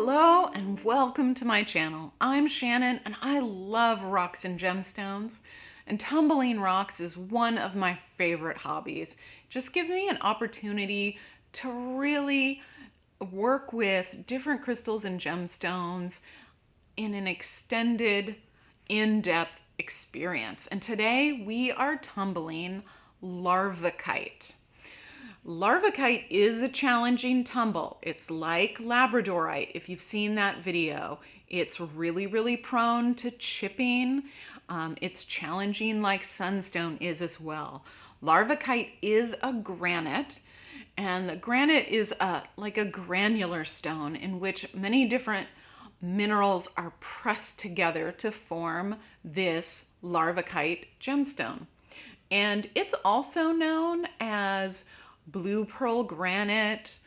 Hello and welcome to my channel. I'm Shannon and I love rocks and gemstones, and tumbling rocks is one of my favorite hobbies. It just gives me an opportunity to really work with different crystals and gemstones in an extended, in-depth experience. And today we are tumbling Larvikite. Larvikite is a challenging tumble. It's like Labradorite, if you've seen that video. It's really prone to chipping. It's challenging like Sunstone is as well. Larvikite is a granite, and the granite is like a granular stone in which many different minerals are pressed together to form this Larvikite gemstone. And it's also known as blue pearl granite,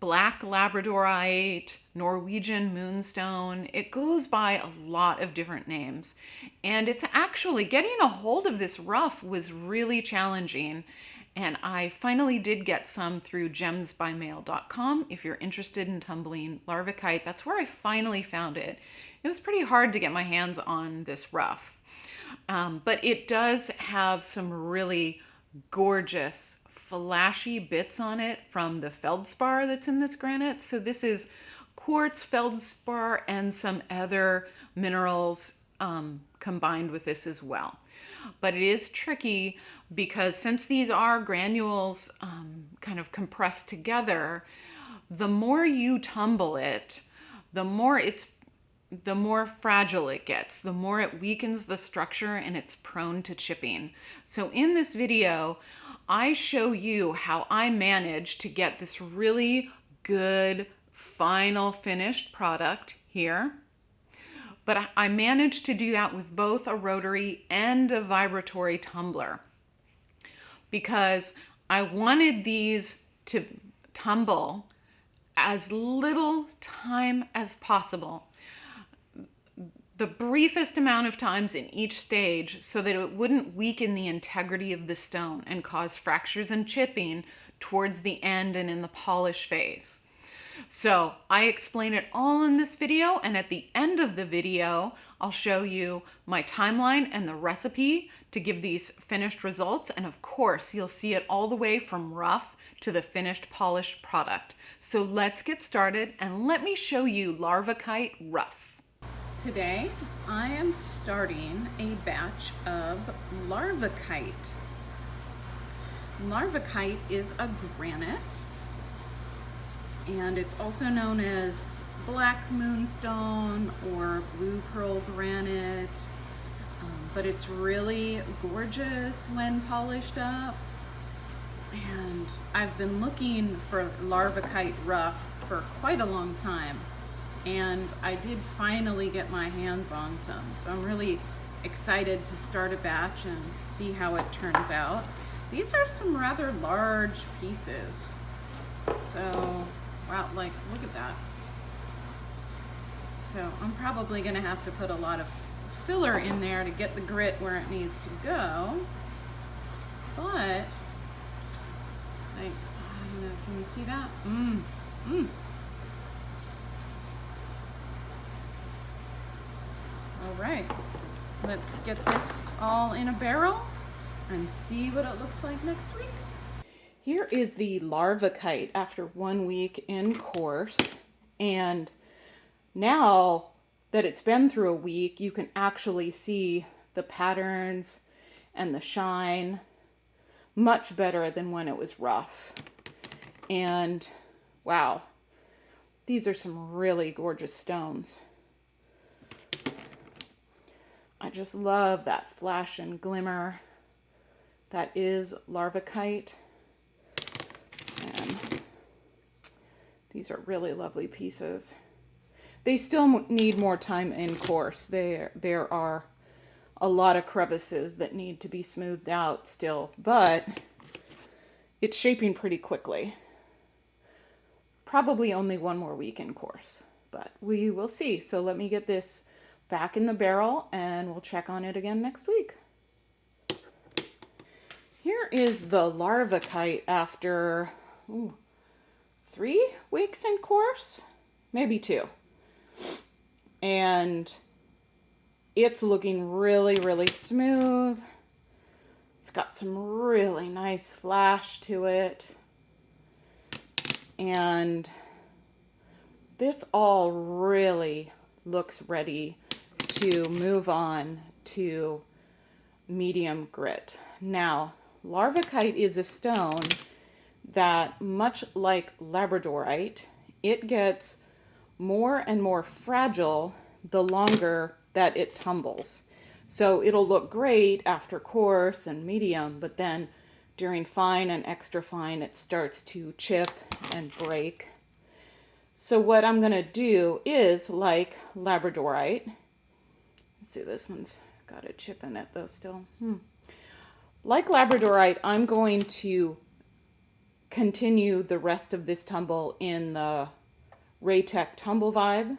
black labradorite, Norwegian moonstone. It goes by a lot of different names. And it's actually, getting a hold of this rough was really challenging. And I finally did get some through gemsbymail.com. If you're interested in tumbling Larvikite, that's where I finally found it. It was pretty hard to get my hands on this rough. But it does have some really gorgeous flashy bits on it from the feldspar that's in this granite. So this is quartz, feldspar, and some other minerals combined with this as well. But it is tricky because since these are granules kind of compressed together, the more you tumble it, the more fragile it gets, the more it weakens the structure and it's prone to chipping. So in this video, I show you how I managed to get this really good final finished product here. But I managed to do that with both a rotary and a vibratory tumbler because I wanted these to tumble as little time as possible. The briefest amount of times in each stage so that it wouldn't weaken the integrity of the stone and cause fractures and chipping towards the end and in the polish phase. So I explain it all in this video, and at the end of the video, I'll show you my timeline and the recipe to give these finished results. And of course, you'll see it all the way from rough to the finished polished product. So let's get started and let me show you Larvikite rough. Today, I am starting a batch of Larvikite. Larvikite is a granite, and it's also known as black moonstone or blue pearl granite, but it's really gorgeous when polished up. And I've been looking for Larvikite rough for quite a long time. And I did finally get my hands on some. So I'm really excited to start a batch and see how it turns out. These are some rather large pieces. So, wow, like, look at that. So I'm probably gonna have to put a lot of filler in there to get the grit where it needs to go. But, like, I don't know, can you see that? All right, let's get this all in a barrel and see what it looks like next week. Here is the Larvikite after 1 week in Coarse. And now that it's been through a week, you can actually see the patterns and the shine much better than when it was rough. And wow, these are some really gorgeous stones. I just love that flash and glimmer. That is Larvikite. And these are really lovely pieces. They still need more time in Coarse. There are a lot of crevices that need to be smoothed out still, but it's shaping pretty quickly. Probably only 1 more week in Coarse, but we will see. So let me get this back in the barrel and we'll check on it again next week. Here is the Larvikite after 3 weeks in Coarse. maybe 2. And it's looking really, really smooth. It's got some really nice flash to it. And this all really looks ready to move on to medium grit. Now, Larvikite is a stone that, much like Labradorite, it gets more and more fragile the longer that it tumbles. So it'll look great after coarse and medium, but then during fine and extra fine, it starts to chip and break. So what I'm going to do is, like Labradorite, let's see, this one's got a chip in it though still. Like Labradorite, I'm going to continue the rest of this tumble in the Raytech Tumble Vibe.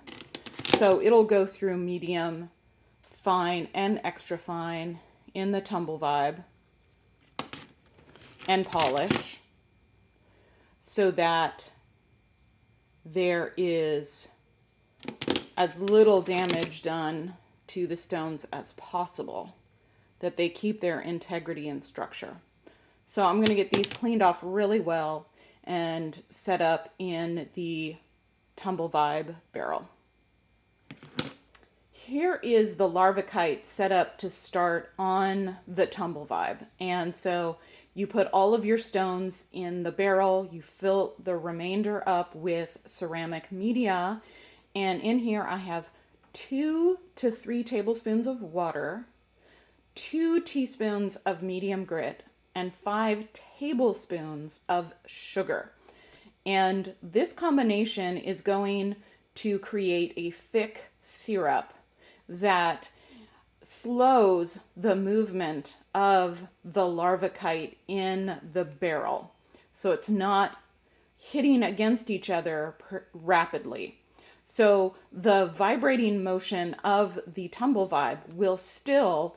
So it'll go through medium, fine, and extra fine in the Tumble Vibe and polish, so that there is as little damage done to the stones as possible, that they keep their integrity and structure. So I'm going to get these cleaned off really well and set up in the Tumble Vibe barrel. Here is the Larvikite set up to start on the Tumble Vibe. And so you put all of your stones in the barrel, you fill the remainder up with ceramic media, and in here I have 2 to 3 tablespoons of water, 2 teaspoons of medium grit, and 5 tablespoons of sugar. And this combination is going to create a thick syrup that slows the movement of the Larvikite in the barrel. So it's not hitting against each other rapidly. So the vibrating motion of the Tumble Vibe will still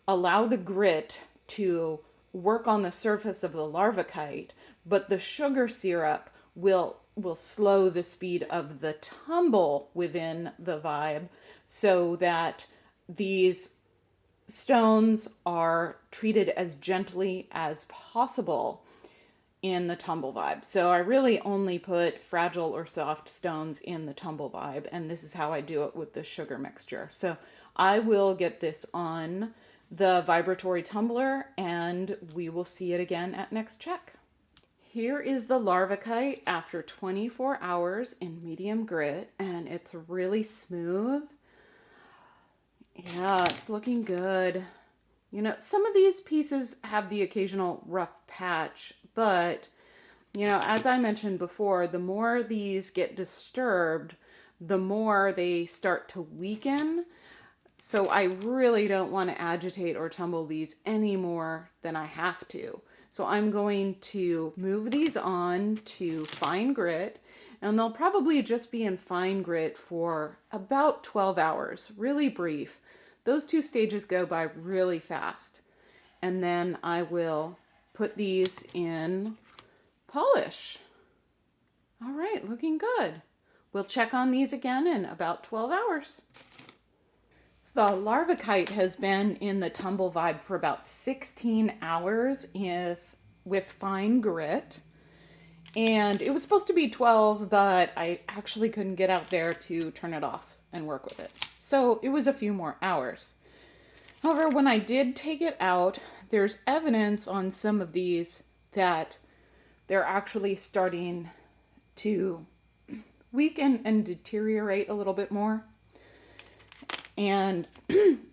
allow the grit to work on the surface of the Larvikite, but the sugar syrup will slow the speed of the tumble within the vibe, so that these stones are treated as gently as possible in the Tumble Vibe. So I really only put fragile or soft stones in the Tumble Vibe, and this is how I do it with the sugar mixture. So I will get this on the Vibratory tumbler, and we will see it again at next check. Here is the Larvikite after 24 hours in medium grit, and it's really smooth. Yeah, it's looking good. You know, some of these pieces have the occasional rough patch, but, you know, as I mentioned before, the more these get disturbed, the more they start to weaken. So I really don't want to agitate or tumble these any more than I have to. So I'm going to move these on to fine grit, and they'll probably just be in fine grit for about 12 hours, really brief. Those 2 stages go by really fast. And then I will put these in polish. All right, looking good. We'll check on these again in about 12 hours. So the Larvikite has been in the Tumble Vibe for about 16 hours with fine grit. And it was supposed to be 12, but I actually couldn't get out there to turn it off and work with it. So it was a few more hours. However, when I did take it out, there's evidence on some of these that they're actually starting to weaken and deteriorate a little bit more. And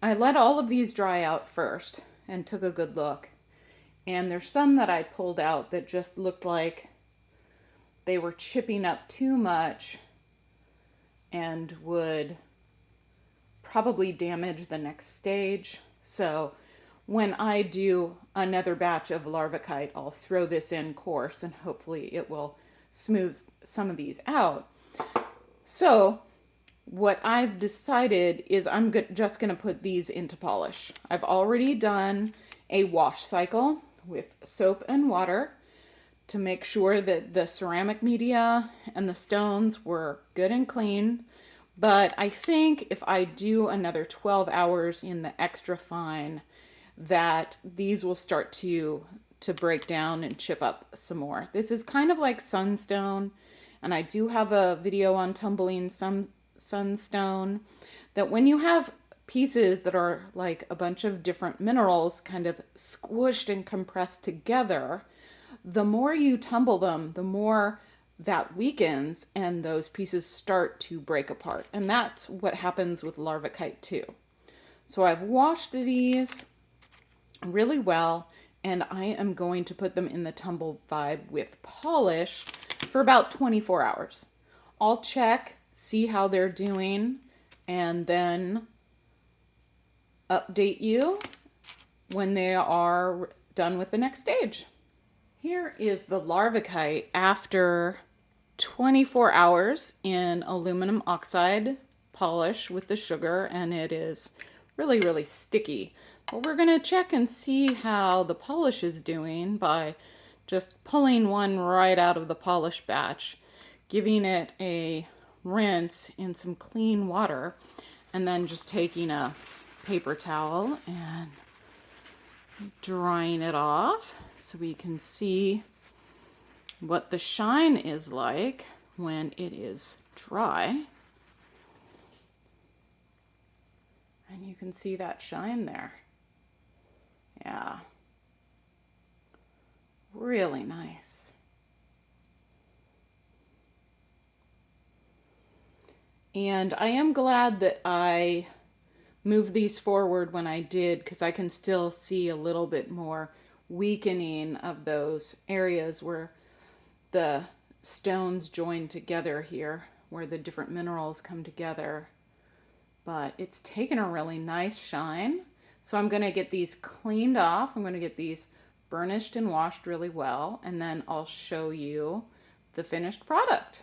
I let all of these dry out first and took a good look. And there's some that I pulled out that just looked like they were chipping up too much and would probably damage the next stage. So when I do another batch of Larvikite, I'll throw this in coarse and hopefully it will smooth some of these out. So what I've decided is I'm just going to put these into polish. I've already done a wash cycle with soap and water to make sure that the ceramic media and the stones were good and clean. But I think if I do another 12 hours in the extra fine, that these will start to break down and chip up some more. This is kind of like sunstone, and I do have a video on tumbling sunstone, that when you have pieces that are like a bunch of different minerals kind of squished and compressed together, the more you tumble them, the more that weakens and those pieces start to break apart. And that's what happens with Larvikite too. So I've washed these really well, and I am going to put them in the Tumble Vibe with polish for about 24 hours. I'll check, see how they're doing, and then update you when they are done with the next stage. Here is the Larvikite after 24 hours in aluminum oxide polish with the sugar, and it is really, really sticky. But we're going to check and see how the polish is doing by just pulling one right out of the polish batch, giving it a rinse in some clean water, and then just taking a paper towel and drying it off so we can see what the shine is like when it is dry. And you can see that shine there. Yeah. Really nice. And I am glad that I moved these forward when I did, because I can still see a little bit more weakening of those areas where the stones join together here, where the different minerals come together. But it's taken a really nice shine. So I'm going to get these cleaned off. I'm going to get these burnished and washed really well, and then I'll show you the finished product.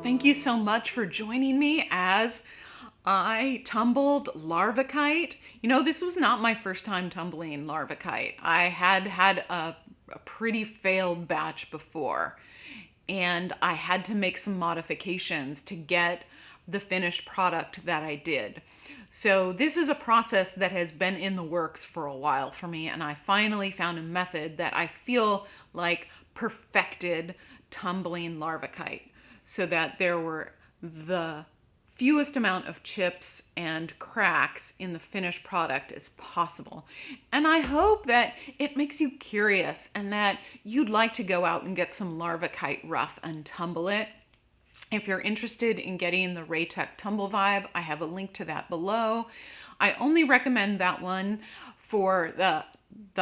Thank you so much for joining me as I tumbled Larvikite. You know, this was not my first time tumbling Larvikite. I had a pretty failed batch before. and I had to make some modifications to get the finished product that I did. So this is a process that has been in the works for a while for me, and I finally found a method that I feel like perfected tumbling larvikite, so that there were the fewest amount of chips and cracks in the finished product as possible. And I hope that it makes you curious and that you'd like to go out and get some larvikite rough and tumble it. If you're interested in getting the Raytech Tumble Vibe, I have a link to that below. I only recommend that one for the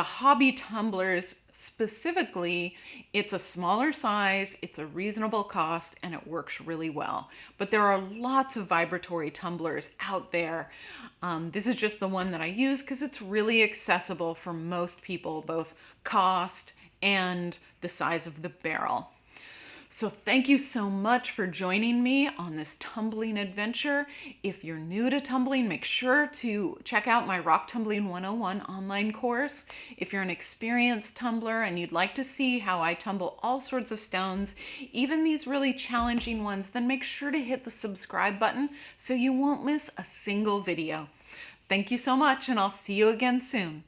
hobby tumblers specifically. It's a smaller size, it's a reasonable cost, and it works really well. But there are lots of vibratory tumblers out there. This is just the one that I use because it's really accessible for most people, both cost and the size of the barrel. So thank you so much for joining me on this tumbling adventure. If you're new to tumbling, make sure to check out my Rock Tumbling 101 online course. If you're an experienced tumbler and you'd like to see how I tumble all sorts of stones, even these really challenging ones, then make sure to hit the subscribe button so you won't miss a single video. Thank you so much, and I'll see you again soon.